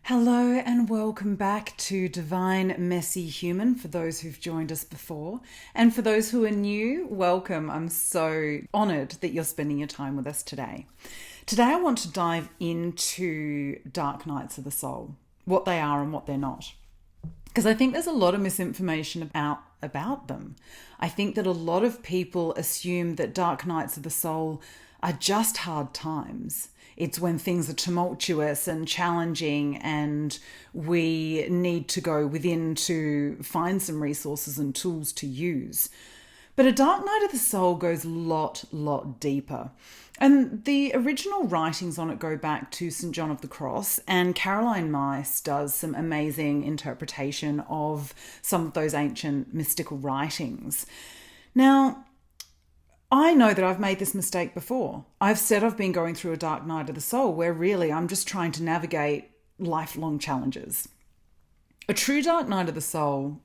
Hello and welcome back to Divine Messy Human for those who've joined us before. And for those who are new, welcome. I'm so honoured that you're spending your time with us today. Today I want to dive into dark nights of the soul, what they are and what they're not. Because I think there's a lot of misinformation about them. I think that a lot of people assume that dark nights of the soul are just hard times. It's when things are tumultuous and challenging and we need to go within to find some resources and tools to use. But a dark night of the soul goes a lot deeper. And the original writings on it go back to St. John of the Cross, and Caroline Myss does some amazing interpretation of some of those ancient mystical writings. Now, I know that I've made this mistake before. I've said I've been going through a dark night of the soul where really I'm just trying to navigate lifelong challenges. A true dark night of the soul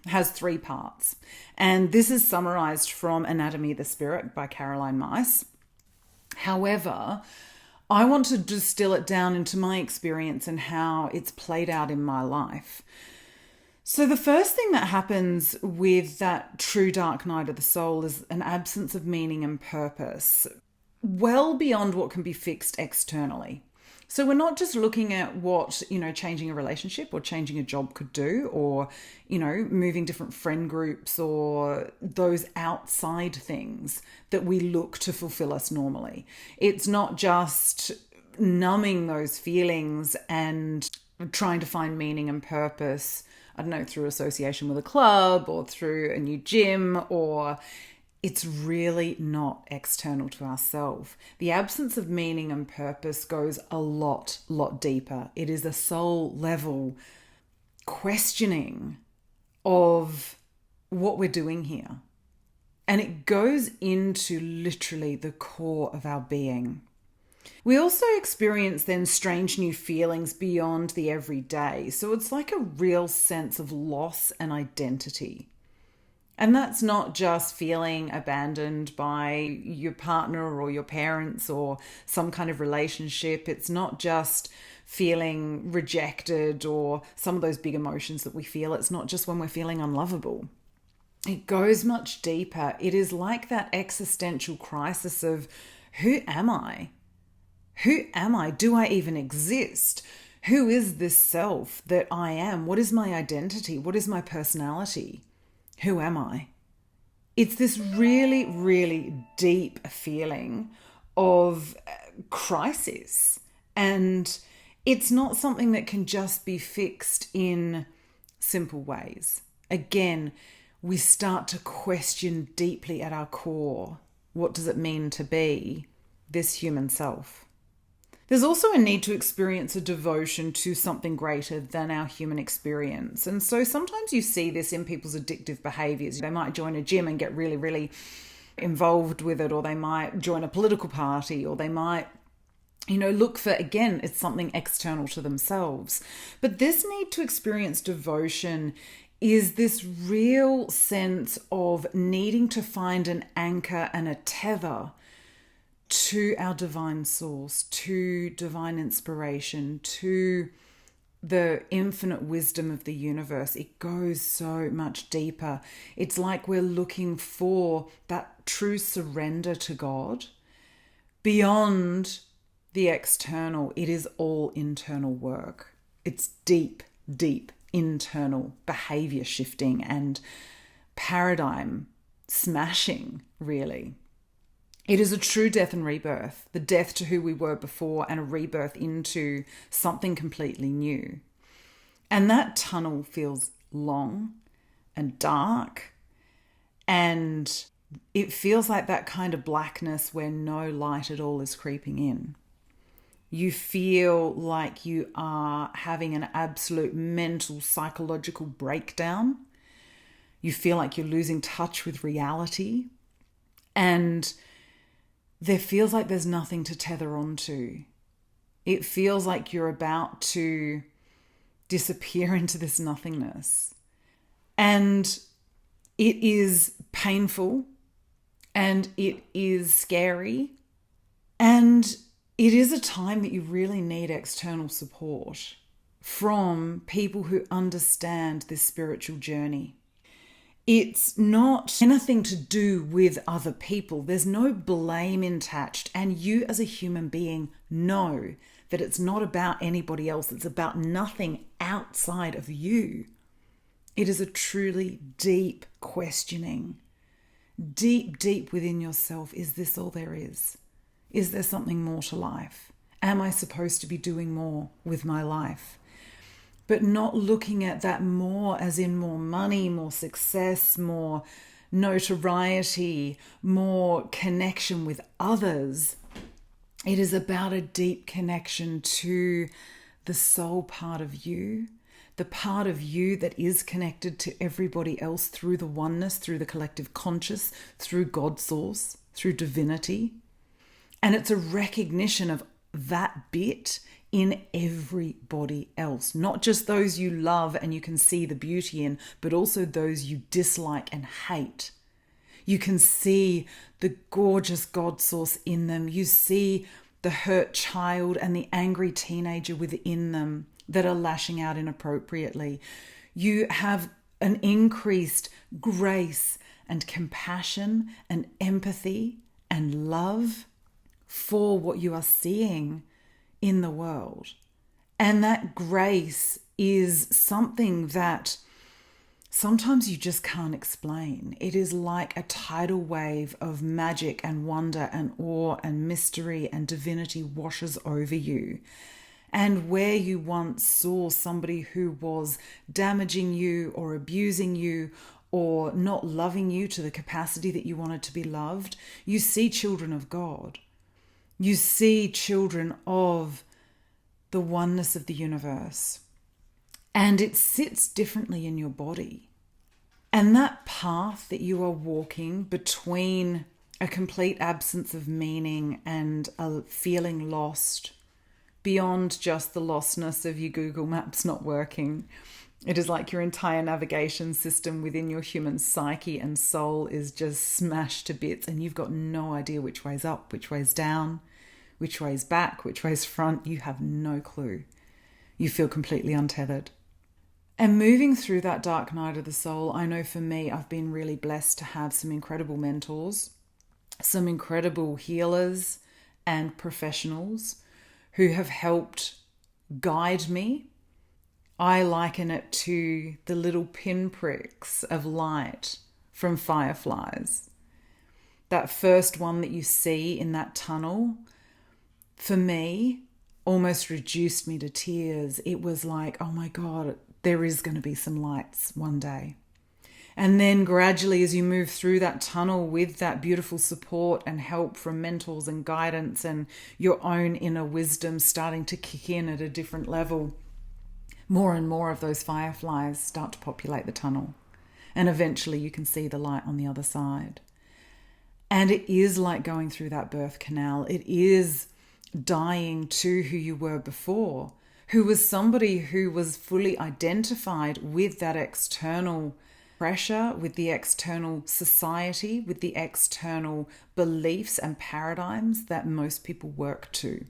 has three parts, and this is summarized from Anatomy of the Spirit by Caroline Myss. However, I want to distill it down into my experience and how it's played out in my life. So the first thing that happens with that true dark night of the soul is an absence of meaning and purpose, well beyond what can be fixed externally. So we're not just looking at what, changing a relationship or changing a job could do, or, moving different friend groups or those outside things that we look to fulfill us normally. It's not just numbing those feelings and trying to find meaning and purpose, I don't know, through association with a club or through a new gym, or it's really not external to ourselves. The absence of meaning and purpose goes a lot deeper. It is a soul level questioning of what we're doing here. And it goes into literally the core of our being. We also experience then strange new feelings beyond the everyday. So it's like a real sense of loss and identity. And that's not just feeling abandoned by your partner or your parents or some kind of relationship. It's not just feeling rejected or some of those big emotions that we feel. It's not just when we're feeling unlovable. It goes much deeper. It is like that existential crisis of, who am I? Who am I? Do I even exist? Who is this self that I am? What is my identity? What is my personality? Who am I? It's this really deep feeling of crisis. And it's not something that can just be fixed in simple ways. Again, we start to question deeply at our core, what does it mean to be this human self? There's also a need to experience a devotion to something greater than our human experience. And so sometimes you see this in people's addictive behaviors. They might join a gym and get really involved with it, or they might join a political party, or they might, look for, again, it's something external to themselves. But this need to experience devotion is this real sense of needing to find an anchor and a tether to our divine source, to divine inspiration, to the infinite wisdom of the universe. It goes so much deeper. It's like we're looking for that true surrender to God beyond the external. It is all internal work. It's deep internal behavior shifting and paradigm smashing, really. It is a true death and rebirth, the death to who we were before and a rebirth into something completely new. And that tunnel feels long and dark, and it feels like that kind of blackness where no light at all is creeping in. You feel like you are having an absolute mental, psychological breakdown. You feel like you're losing touch with reality, and there feels like there's nothing to tether onto. It feels like you're about to disappear into this nothingness. And it is painful, and it is scary, and it is a time that you really need external support. from people who understand this spiritual journey. It's not anything to do with other people. There's no blame attached. And you as a human being know that it's not about anybody else. It's about nothing outside of you. It is a truly deep questioning. Deep, deep within yourself. Is this all there is? Is there something more to life? Am I supposed to be doing more with my life? But not looking at that more as in more money, more success, more notoriety, more connection with others. It is about a deep connection to the soul part of you, the part of you that is connected to everybody else through the oneness, through the collective conscious, through God source, through divinity. And it's a recognition of that bit in everybody else, not just those you love and you can see the beauty in, but also those you dislike and hate. You can see the gorgeous God source in them. You see the hurt child and the angry teenager within them that are lashing out inappropriately. You have an increased grace and compassion and empathy and love for what you are seeing in the world. And that grace is something that sometimes you just can't explain. It is like a tidal wave of magic and wonder and awe and mystery and divinity washes over you. And where you once saw somebody who was damaging you or abusing you or not loving you to the capacity that you wanted to be loved, you see children of God. You see children of the oneness of the universe. And it sits differently in your body. And that path that you are walking between a complete absence of meaning and a feeling lost, beyond just the lostness of your Google Maps not working, it is like your entire navigation system within your human psyche and soul is just smashed to bits and you've got no idea which way's up, which way's down, which way's back, which way's front. You have no clue. You feel completely untethered. And moving through that dark night of the soul, I know for me, I've been really blessed to have some incredible mentors, some incredible healers and professionals who have helped guide me. I liken it to the little pinpricks of light from fireflies. That first one that you see in that tunnel, for me, almost reduced me to tears. It was like, oh my God, there is going to be some lights one day. And then gradually, as you move through that tunnel with that beautiful support and help from mentors and guidance and your own inner wisdom starting to kick in at a different level, more and more of those fireflies start to populate the tunnel. And eventually you can see the light on the other side. And it is like going through that birth canal. It is dying to who you were before, who was somebody who was fully identified with that external pressure, with the external society, with the external beliefs and paradigms that most people work to.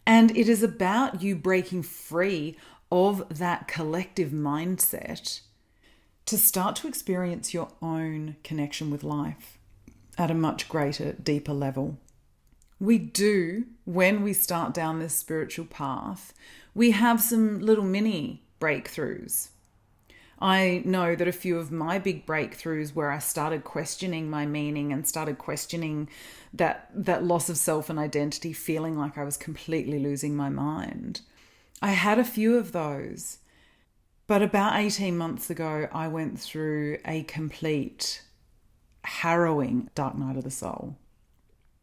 And it is about you breaking free of that collective mindset to start to experience your own connection with life at a much greater, deeper level. We do, when we start down this spiritual path, we have some little mini breakthroughs. I know that a few of my big breakthroughs where I started questioning my meaning and started questioning that loss of self and identity, feeling like I was completely losing my mind. I had a few of those. But about 18 months ago, I went through a complete harrowing dark night of the soul.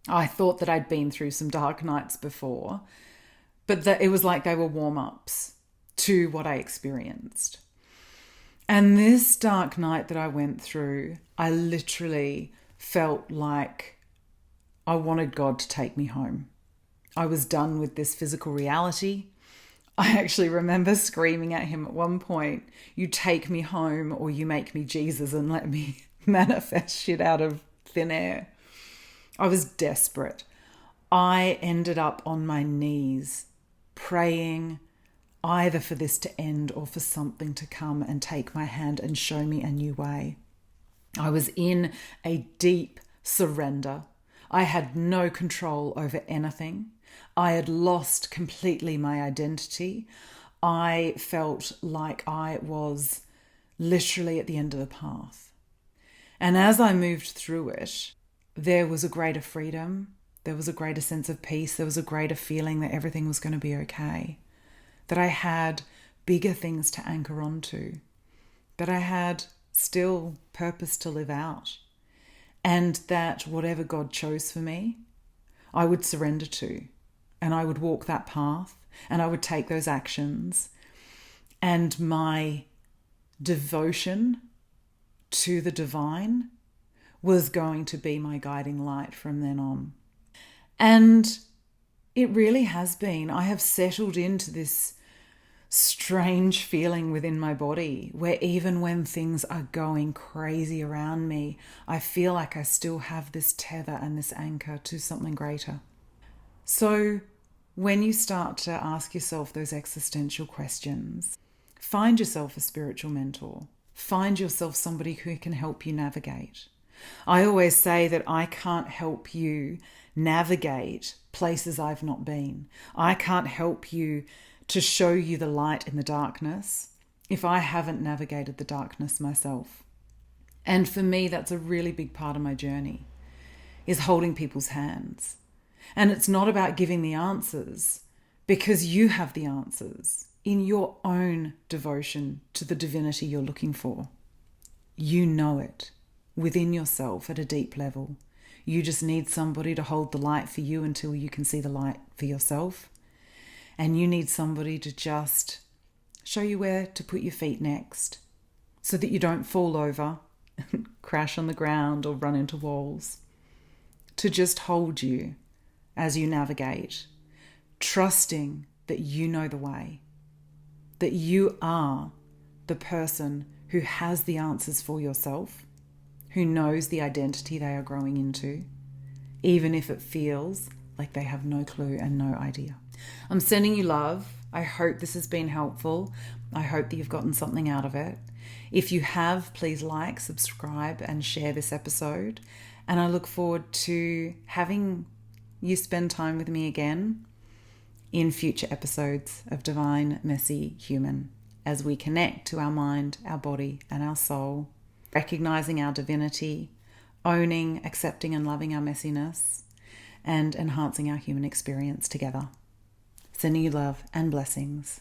I thought that I'd been through some dark nights before, but that it was like they were warm-ups to what I experienced. And this dark night that I went through, I literally felt like I wanted God to take me home. I was done with this physical reality. I actually remember screaming at him at one point, you take me home or you make me Jesus and let me manifest shit out of thin air. I was desperate. I ended up on my knees praying, either for this to end or for something to come and take my hand and show me a new way. I was in a deep surrender. I had no control over anything. I had lost completely my identity. I felt like I was literally at the end of the path. And as I moved through it, there was a greater freedom. There was a greater sense of peace. There was a greater feeling that everything was going to be okay. That I had bigger things to anchor onto. That I had still purpose to live out. And that whatever God chose for me, I would surrender to. And I would walk that path. And I would take those actions. And my devotion to the divine was going to be my guiding light from then on. And it really has been. I have settled into this strange feeling within my body where even when things are going crazy around me, I feel like I still have this tether and this anchor to something greater. So when you start to ask yourself those existential questions, find yourself a spiritual mentor. Find yourself somebody who can help you navigate. I always say that I can't help you navigate places I've not been. I can't help you to show you the light in the darkness if I haven't navigated the darkness myself. And for me, that's a really big part of my journey, is holding people's hands. And it's not about giving the answers, because you have the answers in your own devotion to the divinity you're looking for. You know it within yourself at a deep level. You just need somebody to hold the light for you until you can see the light for yourself. And you need somebody to just show you where to put your feet next so that you don't fall over, crash on the ground or run into walls. To just hold you as you navigate, trusting that you know the way, that you are the person who has the answers for yourself, who knows the identity they are growing into, even if it feels like they have no clue and no idea. I'm sending you love. I hope this has been helpful. I hope that you've gotten something out of it. If you have, please like, subscribe, and share this episode. And I look forward to having you spend time with me again in future episodes of Divine Messy Human, as we connect to our mind, our body, and our soul, recognizing our divinity, owning, accepting, and loving our messiness, and enhancing our human experience together. Sending you love and blessings.